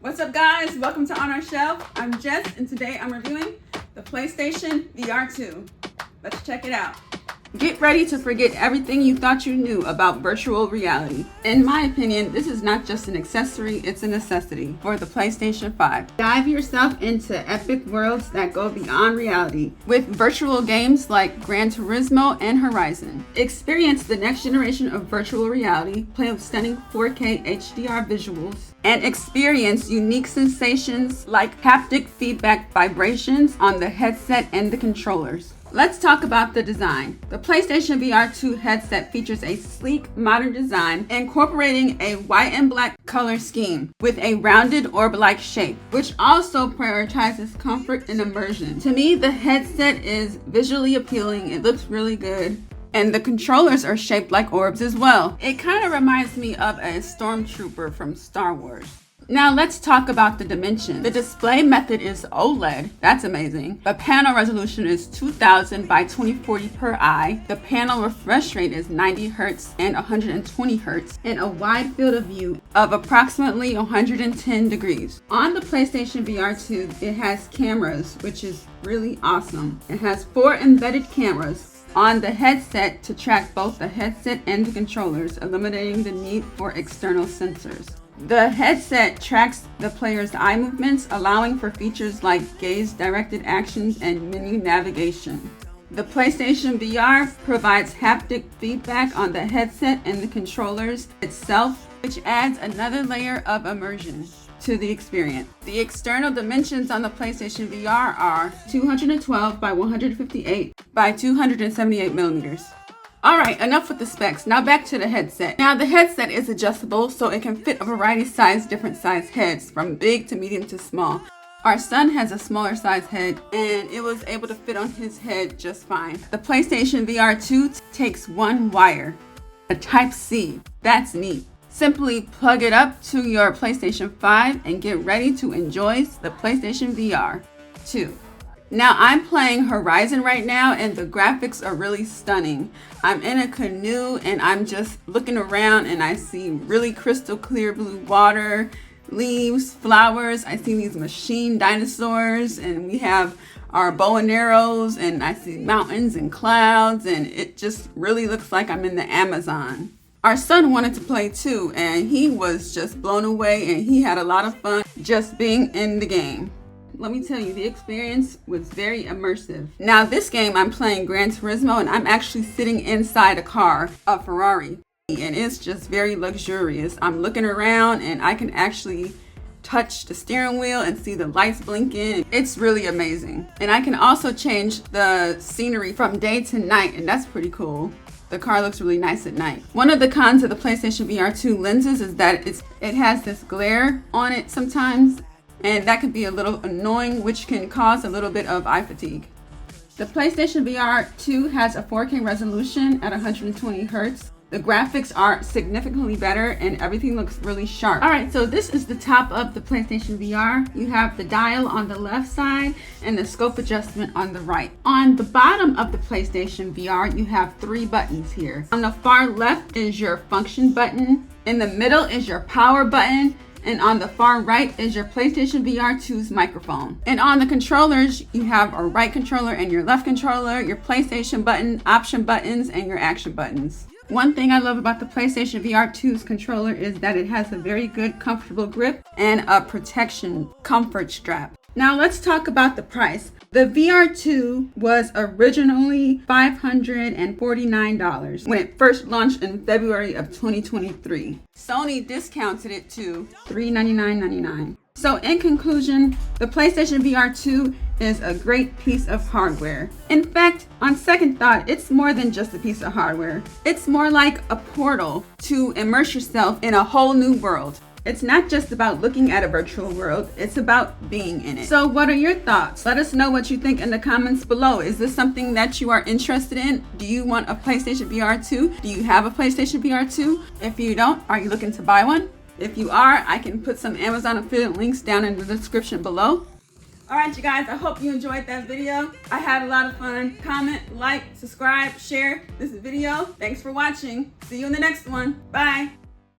What's up, guys? Welcome to Onourshelf. I'm Jess, and today I'm reviewing the PlayStation VR2. Let's check it out. Get ready to forget everything you thought you knew about virtual reality. In my opinion, this is not just an accessory, it's a necessity for the PlayStation 5. Dive yourself into epic worlds that go beyond reality with virtual games like Gran Turismo and Horizon. Experience the next generation of virtual reality, play with stunning 4K HDR visuals, and experience unique sensations like haptic feedback vibrations on the headset and the controllers. Let's talk about the design. The PlayStation VR2 headset features a sleek, modern design incorporating a white and black color scheme with a rounded orb-like shape, which also prioritizes comfort and immersion. To me, the headset is visually appealing. It looks really good. And the controllers are shaped like orbs as well. It kind of reminds me of a stormtrooper from Star Wars. Now let's talk about the dimensions. The display method is OLED. That's amazing. The panel resolution is 2000 by 2040 per eye. The panel refresh rate is 90 Hz and 120 Hz, and a wide field of view of approximately 110 degrees. On the PlayStation VR2, it has cameras, which is really awesome. It has 4 embedded cameras on the headset to track both the headset and the controllers, eliminating the need for external sensors. The headset tracks the player's eye movements, allowing for features like gaze-directed actions and menu navigation. The PlayStation VR provides haptic feedback on the headset and the controllers itself, which adds another layer of immersion to the experience. The external dimensions on the PlayStation VR are 212 by 158 by 278 millimeters. Alright, enough with the specs. Now back to the headset. Now the headset is adjustable, so it can fit a variety of different size heads, from big to medium to small. Our son has a smaller size head, and it was able to fit on his head just fine. The PlayStation VR2 takes one wire, a Type-C. That's neat. Simply plug it up to your PlayStation 5 and get ready to enjoy the PlayStation VR 2. Now I'm playing Horizon right now, and the graphics are really stunning. I'm in a canoe and I'm just looking around, and I see really crystal clear blue water, leaves, flowers. I see these machine dinosaurs, and we have our bow and arrows, and I see mountains and clouds, and it just really looks like I'm in the Amazon. Our son wanted to play too, and he was just blown away, and he had a lot of fun just being in the game. Let me tell you, the experience was very immersive. Now this game, I'm playing Gran Turismo, and I'm actually sitting inside a car, a Ferrari, and it's just very luxurious. I'm looking around and I can actually touch the steering wheel and see the lights blinking. It's really amazing. And I can also change the scenery from day to night, and that's pretty cool. The car looks really nice at night. One of the cons of the PlayStation VR2 lenses is that it has this glare on it sometimes, and that can be a little annoying, which can cause a little bit of eye fatigue. The PlayStation VR2 has a 4K resolution at 120 Hz. The graphics are significantly better, and everything looks really sharp. Alright, so this is the top of the PlayStation VR. You have the dial on the left side and the scope adjustment on the right. On the bottom of the PlayStation VR, you have 3 buttons here. On the far left is your function button. In the middle is your power button. And on the far right is your PlayStation VR2's microphone. And on the controllers, you have a right controller and your left controller, your PlayStation button, option buttons, and your action buttons. One thing I love about the PlayStation VR2's controller is that it has a very good, comfortable grip and a protection comfort strap. Now let's talk about the price. The VR2 was originally $549 when it first launched in February of 2023. Sony discounted it to $399.99. So in conclusion, the PlayStation VR2 is a great piece of hardware. In fact, on second thought, it's more than just a piece of hardware. It's more like a portal to immerse yourself in a whole new world. It's not just about looking at a virtual world, it's about being in it. So what are your thoughts? Let us know what you think in the comments below. Is this something that you are interested in? Do you want a PlayStation VR2? Do you have a PlayStation VR2? If you don't, are you looking to buy one? If you are, I can put some Amazon affiliate links down in the description below. Alright you guys, I hope you enjoyed that video. I had a lot of fun. Comment, like, subscribe, share this video. Thanks for watching. See you in the next one. Bye.